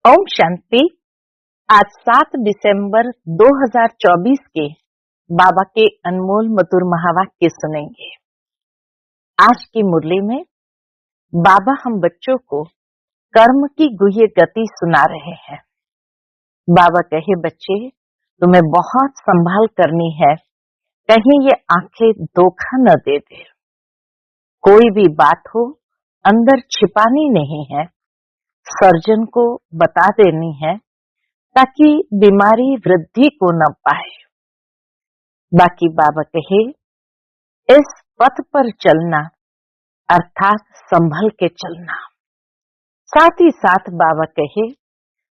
ओम शांति। आज 7 दिसंबर 2024 के बाबा के अनमोल मधुर महावाक्य सुनेंगे। आज की मुरली में बाबा हम बच्चों को कर्म की गुह्य गति सुना रहे हैं। बाबा कहे, बच्चे तुम्हें बहुत संभाल करनी है, कहीं ये आंखें धोखा न दे दे। कोई भी बात हो अंदर छिपानी नहीं है, सर्जन को बता देनी है ताकि बीमारी वृद्धि को न पाए। बाकी बाबा कहे, इस पथ पर चलना अर्थात संभल के चलना। साथ ही साथ बाबा कहे,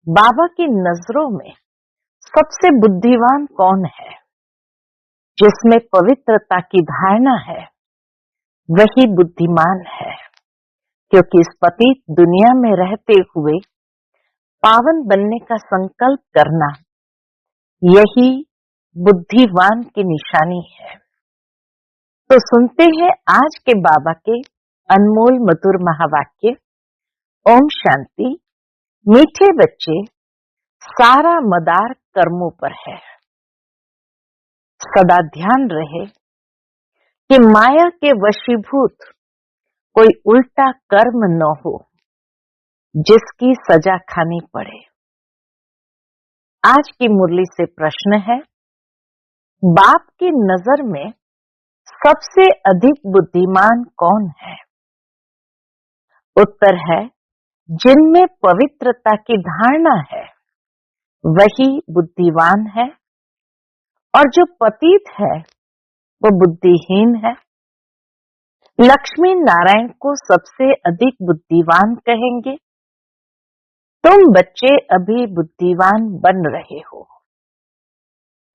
बाबा की नजरों में सबसे बुद्धिमान कौन है? जिसमें पवित्रता की धारणा है वही बुद्धिमान है, क्योंकि इस पतित दुनिया में रहते हुए पावन बनने का संकल्प करना यही बुद्धिवान की निशानी है। तो सुनते हैं आज के बाबा के अनमोल मधुर महावाक्य। ओम शांति। मीठे बच्चे, सारा मदार कर्मों पर है। सदा ध्यान रहे कि माया के वशीभूत कोई उल्टा कर्म न हो जिसकी सजा खानी पड़े। आज की मुरली से प्रश्न है, बाप की नजर में सबसे अधिक बुद्धिमान कौन है? उत्तर है, जिनमें पवित्रता की धारणा है वही बुद्धिमान है, और जो पतित है वो बुद्धिहीन है। लक्ष्मी नारायण को सबसे अधिक बुद्धिमान कहेंगे। तुम बच्चे अभी बुद्धिमान बन रहे हो।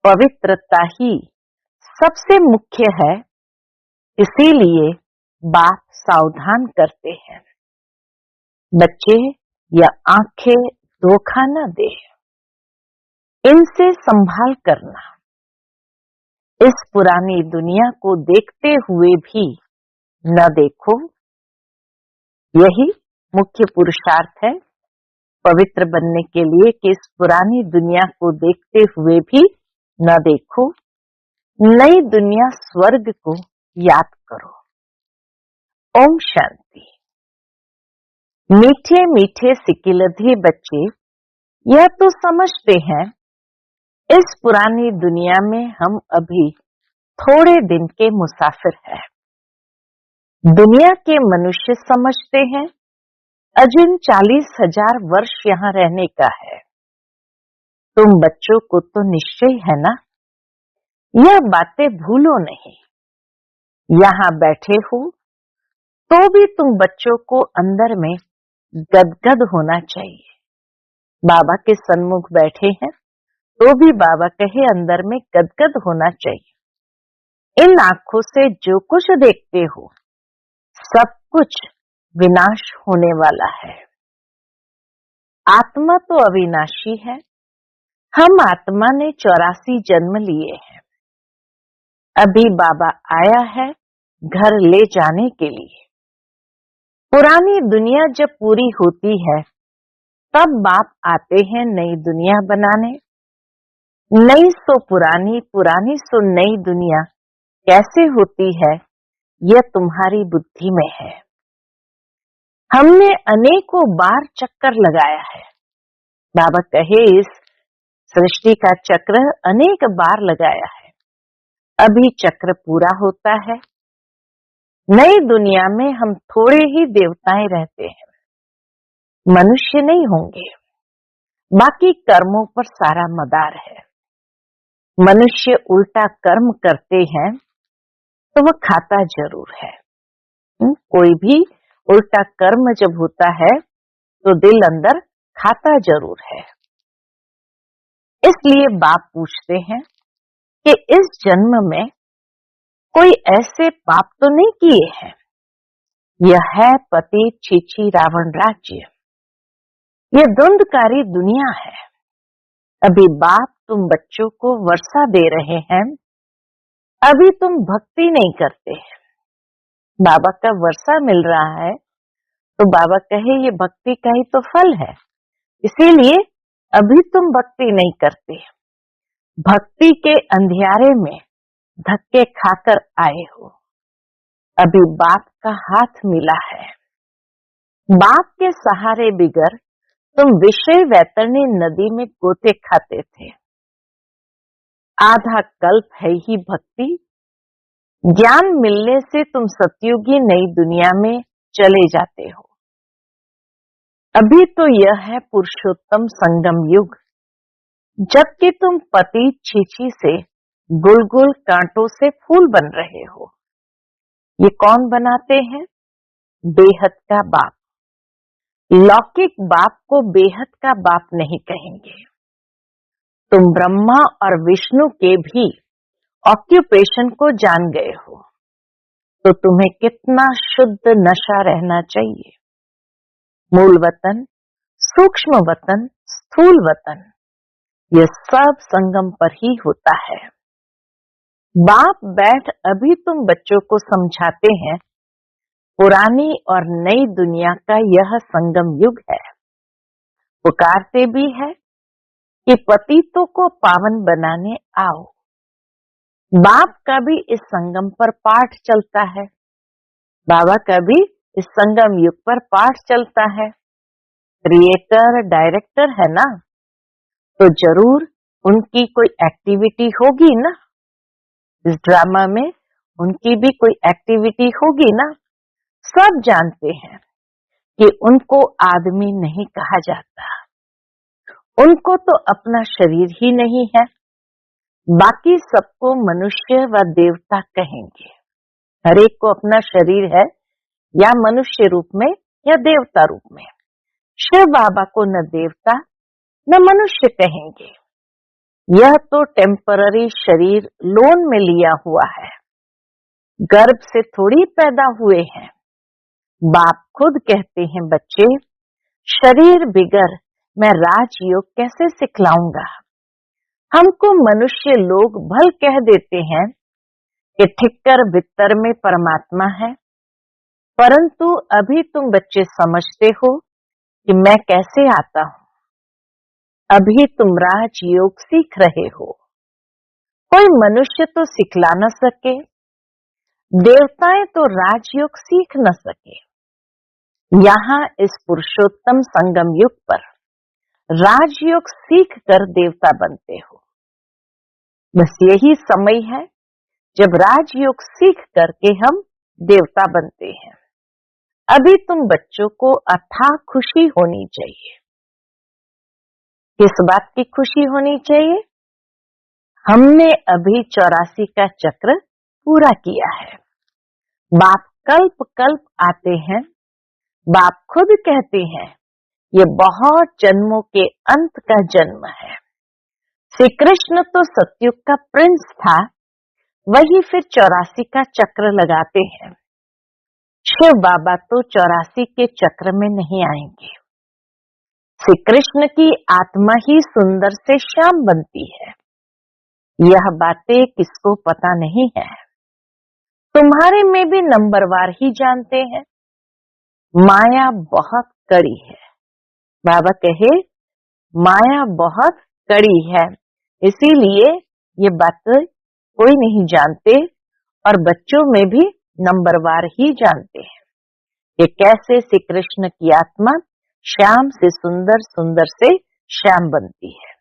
पवित्रता ही सबसे मुख्य है, इसीलिए बाप सावधान करते हैं, बच्चे यह आंखें धोखा न दे, इनसे संभाल करना। इस पुरानी दुनिया को देखते हुए भी न देखो, यही मुख्य पुरुषार्थ है पवित्र बनने के लिए कि इस पुरानी दुनिया को देखते हुए भी न देखो, नई दुनिया स्वर्ग को याद करो। ओम शांति। मीठे मीठे सिकिलधे बच्चे यह तो समझते हैं, इस पुरानी दुनिया में हम अभी थोड़े दिन के मुसाफिर हैं। दुनिया के मनुष्य समझते हैं अजिन 40,000 वर्ष यहाँ रहने का है। तुम बच्चों को तो निश्चय है ना, यह बातें भूलो नहीं। यहाँ बैठे हो तो भी तुम बच्चों को अंदर में गदगद होना चाहिए। बाबा के सन्मुख बैठे हैं तो भी बाबा कहे अंदर में गदगद होना चाहिए। इन आंखों से जो कुछ देखते हो सब कुछ विनाश होने वाला है। आत्मा तो अविनाशी है। हम आत्मा ने 84 जन्म लिए हैं। अभी बाबा आया है घर ले जाने के लिए। पुरानी दुनिया जब पूरी होती है तब बाप आते हैं नई दुनिया बनाने। नई सो पुरानी, पुरानी सो नई दुनिया कैसे होती है यह तुम्हारी बुद्धि में है। हमने अनेकों बार चक्कर लगाया है। बाबा कहे, इस सृष्टि का चक्र अनेक बार लगाया है, अभी चक्र पूरा होता है। नई दुनिया में हम थोड़े ही देवताएं रहते हैं, मनुष्य नहीं होंगे। बाकी कर्मों पर सारा मदार है। मनुष्य उल्टा कर्म करते हैं तो वह खाता जरूर है। कोई भी उल्टा कर्म जब होता है तो दिल अंदर खाता जरूर है। इसलिए बाप पूछते हैं कि इस जन्म में कोई ऐसे पाप तो नहीं किए हैं। यह है पतित छीछी रावण राज्य, यह द्वंद्वकारी दुनिया है। अभी बाप तुम बच्चों को वर्षा दे रहे हैं, अभी तुम भक्ति नहीं करते हैं। बाबा का वर्षा मिल रहा है तो बाबा कहे ये भक्ति का ही तो फल है, इसीलिए अभी तुम भक्ति नहीं करते। भक्ति के अंधियारे में धक्के खाकर आए हो। अभी बाप का हाथ मिला है। बाप के सहारे बिगर तुम विषय वैतरणी नदी में गोते खाते थे। आधा कल्प है ही भक्ति। ज्ञान मिलने से तुम सतयुगी नई दुनिया में चले जाते हो। अभी तो यह है पुरुषोत्तम संगम युग, जबकि तुम पति छीछी से गुलगुल कांटों से फूल बन रहे हो। ये कौन बनाते हैं? बेहद का बाप। लौकिक बाप को बेहद का बाप नहीं कहेंगे। तुम ब्रह्मा और विष्णु के भी ऑक्यूपेशन को जान गए हो, तो तुम्हें कितना शुद्ध नशा रहना चाहिए। मूल वतन, सूक्ष्म वतन, स्थूल वतन, यह सब संगम पर ही होता है। बाप बैठ अभी तुम बच्चों को समझाते हैं, पुरानी और नई दुनिया का यह संगम युग है। पुकारते भी है कि पतितों को पावन बनाने आओ। बाप का भी इस संगम पर पाठ चलता है। बाबा का भी इस संगम युग पर पाठ चलता है। क्रिएटर डायरेक्टर है ना, तो जरूर उनकी कोई एक्टिविटी होगी ना। इस ड्रामा में उनकी भी कोई एक्टिविटी होगी ना। सब जानते हैं कि उनको आदमी नहीं कहा जाता। उनको तो अपना शरीर ही नहीं है। बाकी सबको मनुष्य व देवता कहेंगे। हर एक को अपना शरीर है, या मनुष्य रूप में या देवता रूप में। शिव बाबा को न देवता न मनुष्य कहेंगे। यह तो टेम्पररी शरीर लोन में लिया हुआ है। गर्भ से थोड़ी पैदा हुए हैं। बाप खुद कहते हैं, बच्चे शरीर बिगर मैं राजयोग कैसे सिखलाऊंगा। हमको मनुष्य लोग भल कह देते हैं कि ठिक्कर बित्तर में परमात्मा है, परंतु अभी तुम बच्चे समझते हो कि मैं कैसे आता हूं। अभी तुम राजयोग सीख रहे हो। कोई मनुष्य तो सिखला न सके, देवताएं तो राजयोग सीख न सके। यहाँ इस पुरुषोत्तम संगम युग पर राजयोग सीख कर देवता बनते हो। बस यही समय है जब राजयोग सीख करके हम देवता बनते हैं। अभी तुम बच्चों को अथाह खुशी होनी चाहिए। किस बात की खुशी होनी चाहिए? हमने अभी 84 का चक्र पूरा किया है। बाप कल्प कल्प आते हैं। बाप खुद कहते हैं, ये बहुत जन्मों के अंत का जन्म है। श्री कृष्ण तो सतयुग का प्रिंस था, वही फिर 84 का चक्र लगाते हैं। शिव बाबा तो 84 के चक्र में नहीं आएंगे। श्री कृष्ण की आत्मा ही सुंदर से श्याम बनती है। यह बातें किसको पता नहीं है। तुम्हारे में भी नंबरवार ही जानते हैं। माया बहुत कड़ी है। बाबा कहे, माया बहुत कड़ी है, इसीलिए ये बातें कोई नहीं जानते, और बच्चों में भी नंबरवार ही जानते हैं कि कैसे श्री कृष्ण की आत्मा श्याम से सुंदर, सुंदर से श्याम बनती है।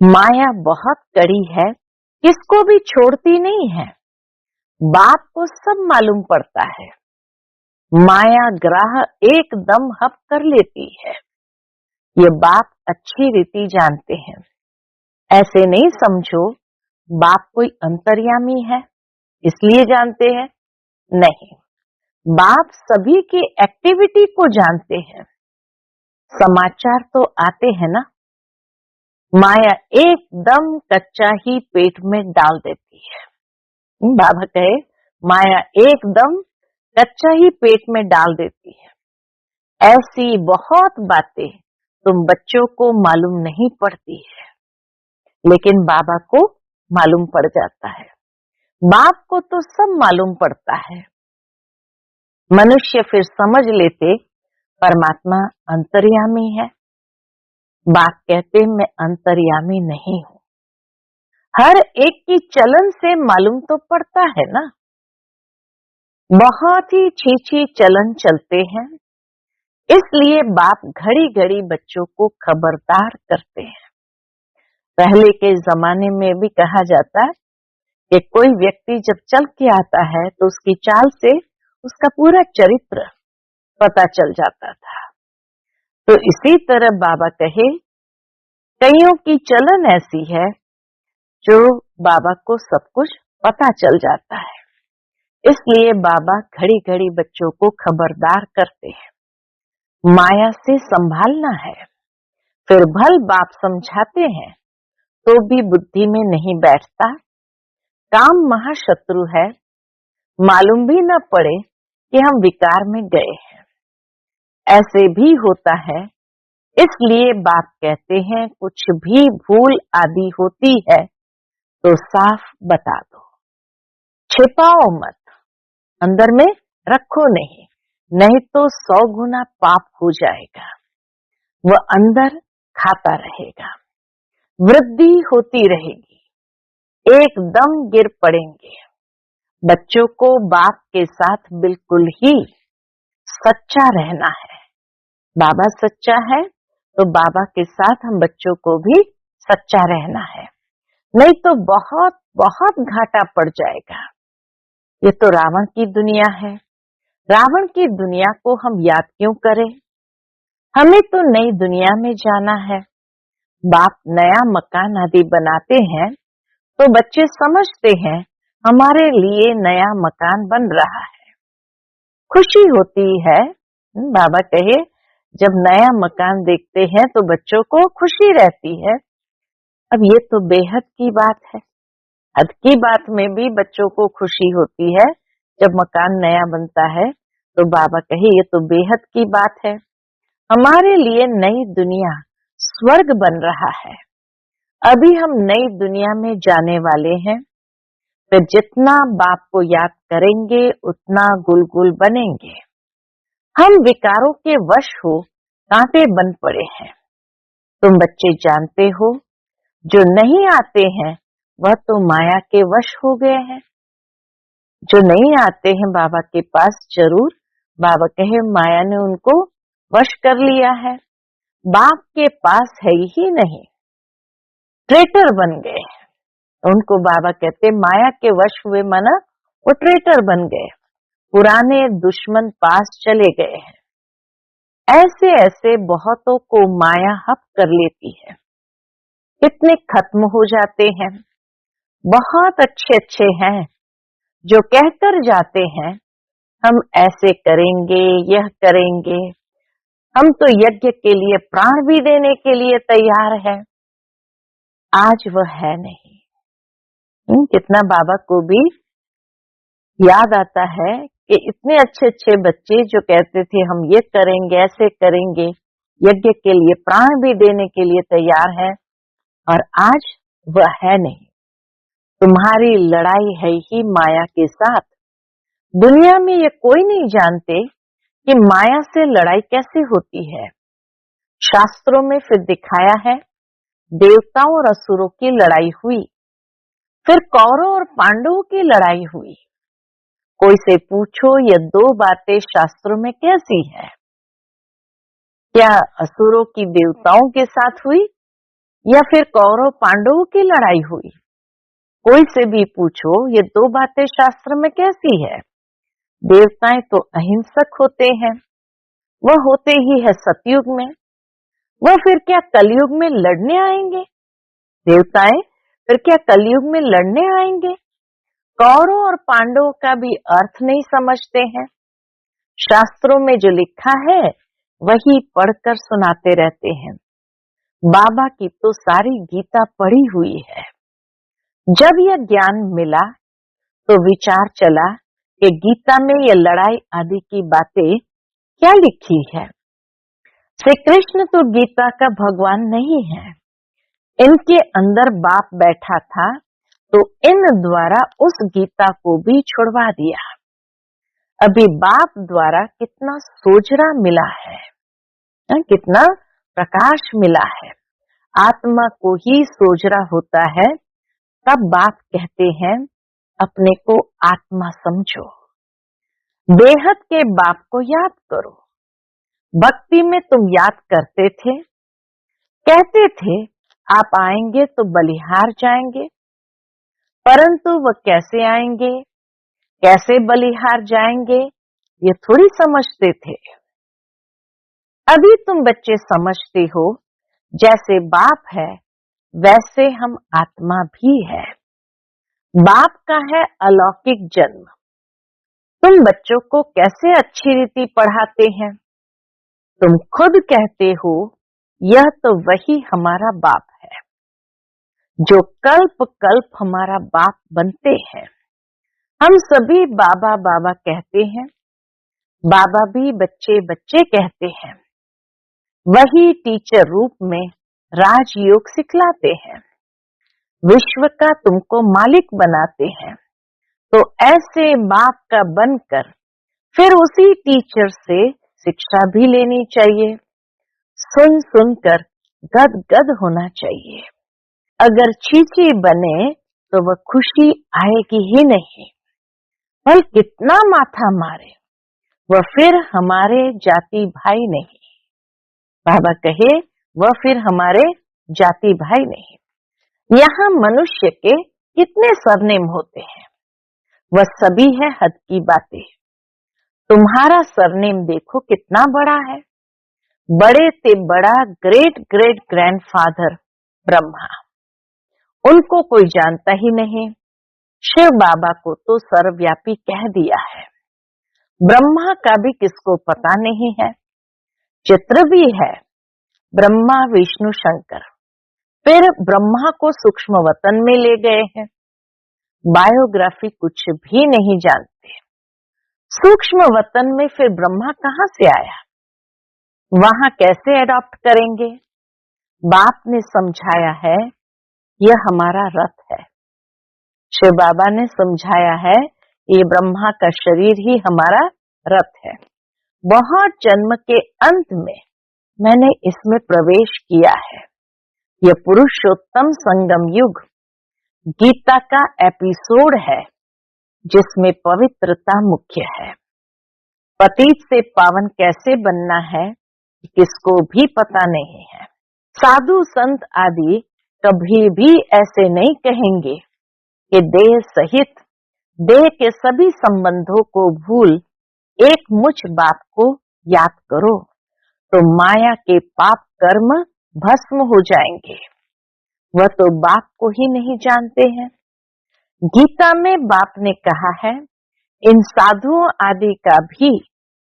माया बहुत कड़ी है, किसको भी छोड़ती नहीं है। बाप को सब मालूम पड़ता है। माया ग्राह एकदम हप कर लेती है। ये बाप अच्छी रीति जानते हैं। ऐसे नहीं समझो बाप कोई अंतर्यामी है इसलिए जानते हैं, नहीं। बाप सभी की एक्टिविटी को जानते हैं। समाचार तो आते हैं ना। माया एकदम कच्चा ही पेट में डाल देती है। बाबा कहे, माया एकदम कच्चा ही पेट में डाल देती है। ऐसी बहुत बातें तुम बच्चों को मालूम नहीं पड़ती है, लेकिन बाबा को मालूम पड़ जाता है। बाप को तो सब मालूम पड़ता है। मनुष्य फिर समझ लेते, परमात्मा अंतर्यामी है। बाप कहते मैं अंतर्यामी नहीं हूं। हर एक की चलन से मालूम तो पड़ता है ना। बहुत ही छीछी चलन चलते हैं, इसलिए बाप घड़ी घड़ी बच्चों को खबरदार करते हैं। पहले के जमाने में भी कहा जाता है कि कोई व्यक्ति जब चल के आता है तो उसकी चाल से उसका पूरा चरित्र पता चल जाता था। तो इसी तरह बाबा कहे कईयों की चलन ऐसी है जो बाबा को सब कुछ पता चल जाता है, इसलिए बाबा घड़ी घड़ी बच्चों को खबरदार करते हैं। माया से संभालना है। फिर भल बाप समझाते हैं तो भी बुद्धि में नहीं बैठता। काम महाशत्रु है, मालूम भी न पड़े कि हम विकार में गए हैं। ऐसे भी होता है, इसलिए बाप कहते हैं कुछ भी भूल आदि होती है तो साफ बता दो, छिपाओ मत, अंदर में रखो नहीं, नहीं तो 100 गुना पाप हो जाएगा। वह अंदर खाता रहेगा, वृद्धि होती रहेगी, एकदम गिर पड़ेंगे। बच्चों को बाप के साथ बिल्कुल ही सच्चा रहना है। बाबा सच्चा है तो बाबा के साथ हम बच्चों को भी सच्चा रहना है, नहीं तो बहुत बहुत घाटा पड़ जाएगा। ये तो रावण की दुनिया है। रावण की दुनिया को हम याद क्यों करें? हमें तो नई दुनिया में जाना है। बाप नया मकान आदि बनाते हैं तो बच्चे समझते हैं हमारे लिए नया मकान बन रहा है, खुशी होती है। बाबा कहे जब नया मकान देखते हैं तो बच्चों को खुशी रहती है। अब ये तो बेहद की बात है। हद की बात में भी बच्चों को खुशी होती है जब मकान नया बनता है, तो बाबा कहे ये तो बेहद की बात है। हमारे लिए नई दुनिया स्वर्ग बन रहा है। अभी हम नई दुनिया में जाने वाले हैं। फिर जितना बाप को याद करेंगे उतना गुलगुल बनेंगे। हम विकारों के वश हो कांटे बन पड़े हैं। तुम बच्चे जानते हो जो नहीं आते हैं वह तो माया के वश हो गए हैं। जो नहीं आते हैं बाबा के पास, जरूर बाबा कहे माया ने उनको वश कर लिया है। बाप के पास है ही नहीं, ट्रेटर बन गए। उनको बाबा कहते माया के वश हुए, माना वो ट्रेटर बन गए, पुराने दुश्मन पास चले गए हैं। ऐसे ऐसे बहुतों को माया हप कर लेती है, कितने खत्म हो जाते हैं। बहुत अच्छे अच्छे हैं जो कहकर जाते हैं हम ऐसे करेंगे, यह करेंगे, हम तो यज्ञ के लिए प्राण भी देने के लिए तैयार है। आज वह है नहीं। कितना बाबा को भी याद आता है कि इतने अच्छे अच्छे बच्चे जो कहते थे हम ये करेंगे, ऐसे करेंगे, यज्ञ के लिए प्राण भी देने के लिए तैयार है, और आज वह है नहीं। तुम्हारी लड़ाई है ही माया के साथ। दुनिया में ये कोई नहीं जानते कि माया से लड़ाई कैसे होती है। शास्त्रों में फिर दिखाया है देवताओं और असुरों की लड़ाई हुई, फिर कौरवों और पांडवों की लड़ाई हुई। कोई से पूछो ये दो बातें शास्त्रों में कैसी है? क्या असुरों की देवताओं के साथ हुई या फिर कौरव पांडवों की लड़ाई हुई? कोई से भी पूछो ये दो बातें शास्त्र में कैसी है? देवताएं तो अहिंसक होते हैं, वह होते ही है सतयुग में, वह फिर क्या कलयुग में लड़ने आएंगे? देवताएं फिर क्या कलयुग में लड़ने आएंगे? कौरव और पांडवों का भी अर्थ नहीं समझते हैं। शास्त्रों में जो लिखा है वही पढ़कर सुनाते रहते हैं। बाबा की तो सारी गीता पढ़ी हुई है। जब यह ज्ञान मिला तो विचार चला कि गीता में यह लड़ाई आदि की बातें क्या लिखी है। श्री कृष्ण तो गीता का भगवान नहीं है, इनके अंदर बाप बैठा था तो इन द्वारा उस गीता को भी छुड़वा दिया। अभी बाप द्वारा कितना सोझरा मिला है। कितना प्रकाश मिला है। आत्मा को ही सोजरा होता है, तब बाप कहते हैं अपने को आत्मा समझो, बेहद के बाप को याद करो। भक्ति में तुम याद करते थे, कहते थे आप आएंगे तो बलिहार जाएंगे, परंतु वह कैसे आएंगे, कैसे बलिहार जाएंगे, ये थोड़ी समझते थे। अभी तुम बच्चे समझते हो, जैसे बाप है वैसे हम आत्मा भी है। बाप का है अलौकिक जन्म। तुम बच्चों को कैसे अच्छी रीति पढ़ाते हैं? तुम खुद कहते हो यह तो वही हमारा बाप है, जो कल्प कल्प हमारा बाप बनते हैं। हम सभी बाबा बाबा कहते हैं, बाबा भी बच्चे बच्चे कहते हैं। वही टीचर रूप में राजयोग सिखलाते हैं, विश्व का तुमको मालिक बनाते हैं। तो ऐसे बाप का बनकर फिर उसी टीचर से शिक्षा भी लेनी चाहिए। सुन सुनकर गद गद होना चाहिए। अगर चीची बने तो वह खुशी आएगी ही नहीं। भल कितना माथा मारे, वह फिर हमारे जाति भाई नहीं। बाबा कहे वह फिर हमारे जाति भाई नहीं। यहाँ मनुष्य के कितने सरनेम होते हैं, वह सभी है हद की बातें। तुम्हारा सरनेम देखो कितना बड़ा है। बड़े से बड़ा ग्रेट ग्रेट ग्रैंडफादर ब्रह्मा, उनको कोई जानता ही नहीं। शिव बाबा को तो सर्वव्यापी कह दिया है। ब्रह्मा का भी किसको पता नहीं है। चित्र भी है, ब्रह्मा विष्णु शंकर। फिर ब्रह्मा को सूक्ष्म वतन में ले गए हैं। बायोग्राफी कुछ भी नहीं जानते। सूक्ष्म वतन में फिर ब्रह्मा कहाँ से आया, वहां कैसे अडॉप्ट करेंगे? बाप ने समझाया है यह हमारा रथ है। शिव बाबा ने समझाया है ये ब्रह्मा का शरीर ही हमारा रथ है। बहुत जन्म के अंत में मैंने इसमें प्रवेश किया है। यह पुरुषोत्तम संगम युग गीता का एपिसोड है, जिसमें पवित्रता मुख्य है। पतित से पावन कैसे बनना है किसको भी पता नहीं है। साधु संत आदि कभी भी ऐसे नहीं कहेंगे कि देह सहित देह के सभी संबंधों को भूल एक मुझ बाप को याद करो, तो माया के पाप कर्म भस्म हो जाएंगे। वह तो बाप को ही नहीं जानते हैं। गीता में बाप ने कहा है इन साधुओं आदि का भी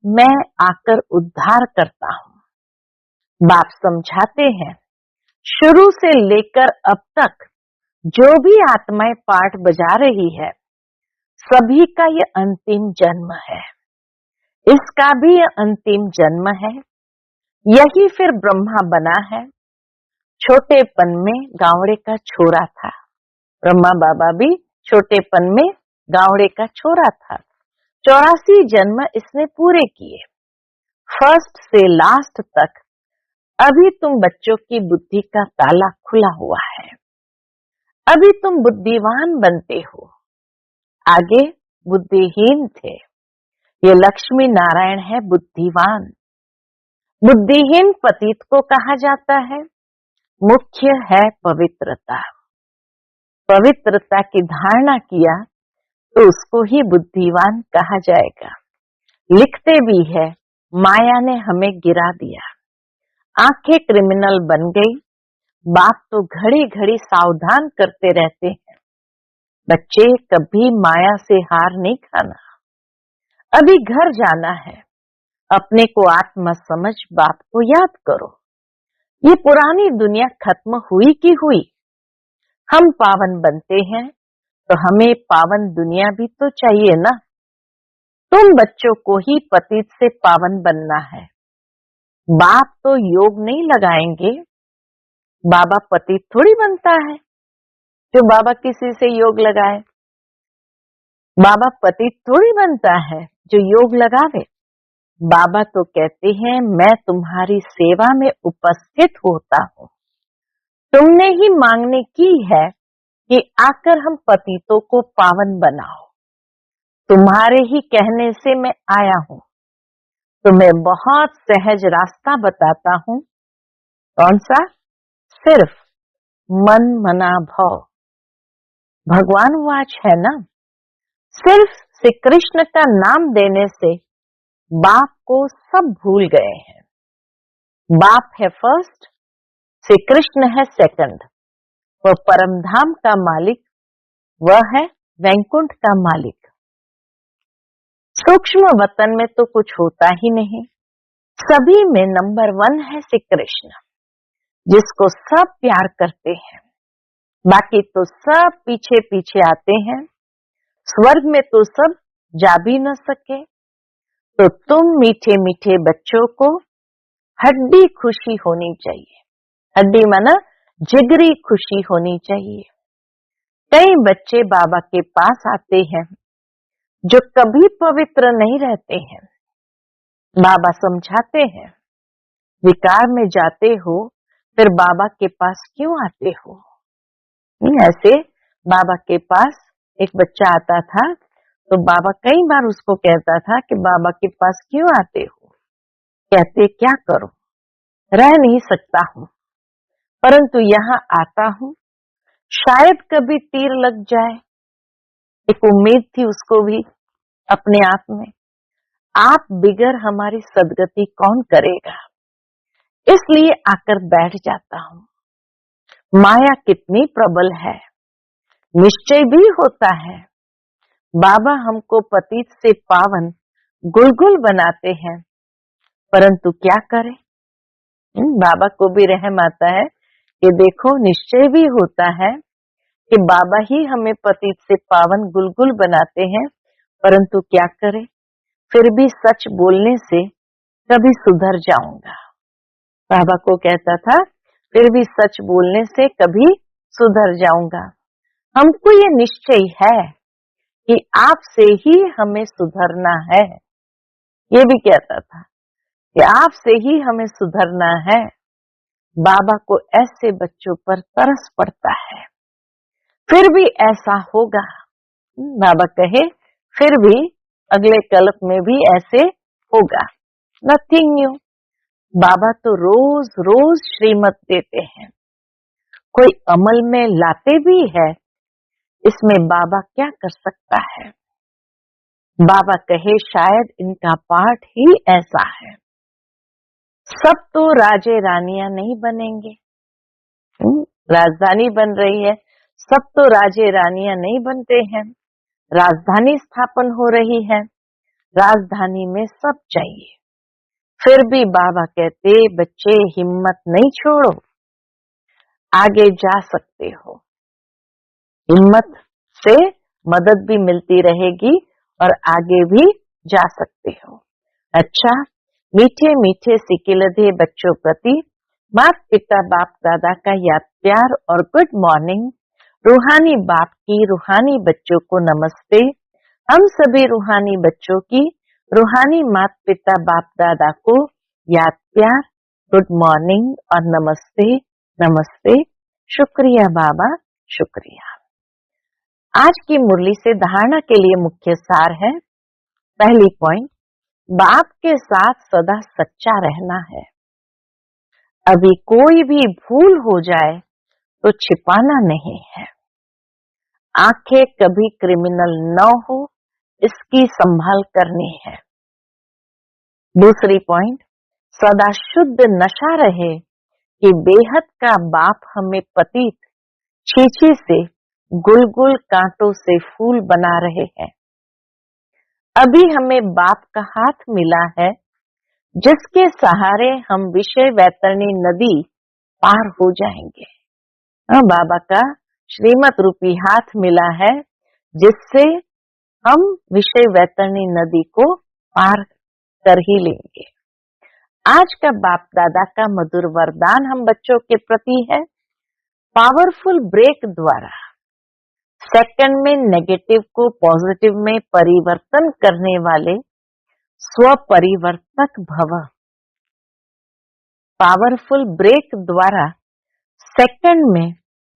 मैं आकर उद्धार करता हूँ। बाप समझाते हैं शुरू से लेकर अब तक जो भी आत्माएं पाठ बजा रही है, सभी का ये अंतिम जन्म है। इसका भी ये अंतिम जन्म है। यही फिर ब्रह्मा बना है। छोटेपन में गावड़े का छोरा था। ब्रह्मा बाबा भी छोटेपन में गावड़े का छोरा था। 84 जन्म इसने पूरे किए, फर्स्ट से लास्ट तक। अभी तुम बच्चों की बुद्धि का ताला खुला हुआ है। अभी तुम बुद्धिवान बनते हो। आगे बुद्धिहीन थे। ये लक्ष्मी नारायण है बुद्धिवान। बुद्धिहीन पतित को कहा जाता है। मुख्य है पवित्रता। पवित्रता की धारणा किया तो उसको ही बुद्धिवान कहा जाएगा। लिखते भी है माया ने हमें गिरा दिया, आंखें क्रिमिनल बन गई। बाप तो घड़ी घड़ी सावधान करते रहते हैं, बच्चे कभी माया से हार नहीं खाना। अभी घर जाना है, अपने को आत्मा समझ बाप को याद करो। ये पुरानी दुनिया खत्म हुई की हुई। हम पावन बनते हैं तो हमें पावन दुनिया भी तो चाहिए ना। तुम बच्चों को ही पतित से पावन बनना है। बाप तो योग नहीं लगाएंगे। बाबा पतित थोड़ी बनता है जो बाबा किसी से योग लगाए। बाबा पतित थोड़ी बनता है जो योग लगावे। बाबा तो कहते हैं मैं तुम्हारी सेवा में उपस्थित होता हूँ। तुमने ही मांगने की है कि आकर हम पतितों को पावन बनाओ। तुम्हारे ही कहने से मैं आया हूँ। तुम्हें बहुत सहज रास्ता बताता हूँ। कौन सा? सिर्फ मन मना भव। भगवान वाच है ना, सिर्फ श्री कृष्ण का नाम देने से बाप को सब भूल गए हैं। बाप है फर्स्ट, श्री कृष्ण है सेकंड। वह परमधाम का मालिक, वह है वैकुंठ का मालिक। सूक्ष्म वतन में तो कुछ होता ही नहीं। सभी में नंबर 1 है श्री कृष्ण, जिसको सब प्यार करते हैं। बाकी तो सब पीछे पीछे आते हैं। स्वर्ग में तो सब जा भी न सके। तो तुम मीठे मीठे बच्चों को हड्डी खुशी होनी चाहिए। हड्डी माना जिगरी खुशी होनी चाहिए। कई बच्चे बाबा के पास आते हैं जो कभी पवित्र नहीं रहते हैं। बाबा समझाते हैं, विकार में जाते हो फिर बाबा के पास क्यों आते हो? ऐसे बाबा के पास एक बच्चा आता था तो बाबा कई बार उसको कहता था कि बाबा के पास क्यों आते हो? कहते क्या करूं, रह नहीं सकता हूं, परंतु यहाँ आता हूं, शायद कभी तीर लग जाए। एक उम्मीद थी उसको भी अपने आप में। आप बिगर हमारी सदगति कौन करेगा, इसलिए आकर बैठ जाता हूं। माया कितनी प्रबल है, निश्चय भी होता है। बाबा हमको पतित से पावन गुलगुल बनाते हैं, परंतु क्या करें? बाबा को भी रहम आता है कि देखो निश्चय भी होता है कि बाबा ही हमें पतित से पावन गुलगुल बनाते हैं, परंतु क्या करें? फिर भी सच बोलने से कभी सुधर जाऊंगा। बाबा को कहता था फिर भी सच बोलने से कभी सुधर जाऊंगा। हमको ये निश्चय है कि आपसे ही हमें सुधरना है। ये भी कहता था कि आपसे ही हमें सुधरना है। बाबा को ऐसे बच्चों पर तरस पड़ता है। फिर भी ऐसा होगा। बाबा कहे फिर भी अगले कल्प में भी ऐसे होगा। Nothing new. बाबा तो रोज रोज श्रीमत देते हैं, कोई अमल में लाते भी है। इसमें बाबा क्या कर सकता है? बाबा कहे शायद इनका पाठ ही ऐसा है। सब तो राजे रानियां नहीं बनेंगे। राजधानी बन रही है, सब तो राजे रानियां नहीं बनते हैं। राजधानी स्थापन हो रही है, राजधानी में सब चाहिए। फिर भी बाबा कहते बच्चे हिम्मत नहीं छोड़ो, आगे जा सकते हो। हिम्मत से मदद भी मिलती रहेगी और आगे भी जा सकते हो। अच्छा, मीठे मीठे सिकिलधे बच्चों प्रति माता पिता बाप दादा का याद प्यार और गुड मॉर्निंग। रूहानी बाप की रूहानी बच्चों को नमस्ते। हम सभी रूहानी बच्चों की रूहानी माता पिता बाप दादा को याद प्यार, गुड मॉर्निंग और नमस्ते नमस्ते। शुक्रिया बाबा, शुक्रिया। आज की मुरली से धारणा के लिए मुख्य सार है। पहली पॉइंट, बाप के साथ सदा सच्चा रहना है। अभी कोई भी भूल हो जाए तो छिपाना नहीं है। आंखें कभी क्रिमिनल न हो, इसकी संभाल करनी है। दूसरी पॉइंट, सदा शुद्ध नशा रहे कि बेहद का बाप हमें पतित छीछी से गुलगुल कांटों से फूल बना रहे हैं। अभी हमें बाप का हाथ मिला है, जिसके सहारे हम विषय वैतरणी नदी पार हो जाएंगे। बाबा का श्रीमत रूपी हाथ मिला है, जिससे हम विषय वैतरणी नदी को पार कर ही लेंगे। आज का बाप दादा का मधुर वरदान हम बच्चों के प्रति है। पावरफुल ब्रेक द्वारा सेकंड में नेगेटिव को पॉजिटिव में परिवर्तन करने वाले स्वपरिवर्तक भव। पावरफुल ब्रेक द्वारा सेकंड में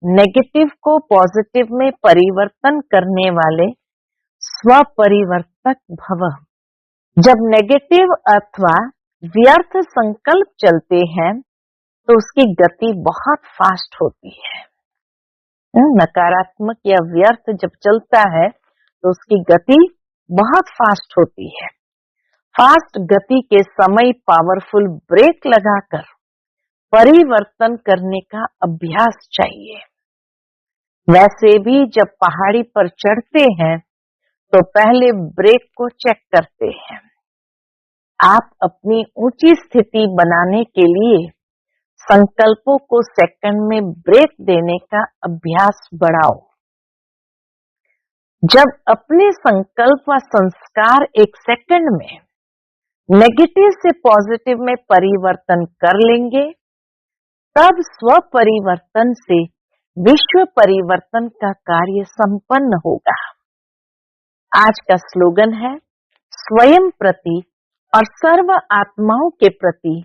नेगेटिव को पॉजिटिव में परिवर्तन करने वाले स्वपरिवर्तक भव। जब नेगेटिव अथवा व्यर्थ संकल्प चलते हैं तो उसकी गति बहुत फास्ट होती है। नकारात्मक या व्यर्थ जब चलता है तो उसकी गति बहुत फास्ट होती है। फास्ट गति के समय पावरफुल ब्रेक लगाकर परिवर्तन करने का अभ्यास चाहिए। वैसे भी जब पहाड़ी पर चढ़ते हैं तो पहले ब्रेक को चेक करते हैं। आप अपनी ऊंची स्थिति बनाने के लिए संकल्पों को सेकंड में ब्रेक देने का अभ्यास बढ़ाओ। जब अपने संकल्प व संस्कार एक सेकंड में नेगेटिव से पॉजिटिव में परिवर्तन कर लेंगे, तब स्व परिवर्तन से विश्व परिवर्तन का कार्य संपन्न होगा। आज का स्लोगन है, स्वयं प्रति और सर्व आत्माओं के प्रति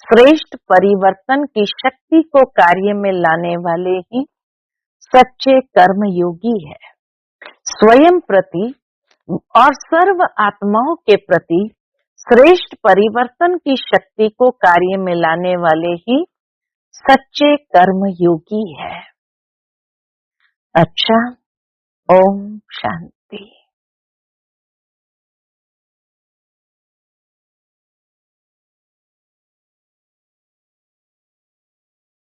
श्रेष्ठ परिवर्तन की शक्ति को कार्य में लाने वाले ही सच्चे कर्मयोगी है। स्वयं प्रति और सर्व आत्माओं के प्रति श्रेष्ठ परिवर्तन की शक्ति को कार्य में लाने वाले ही सच्चे कर्मयोगी है। अच्छा, ओम शांति।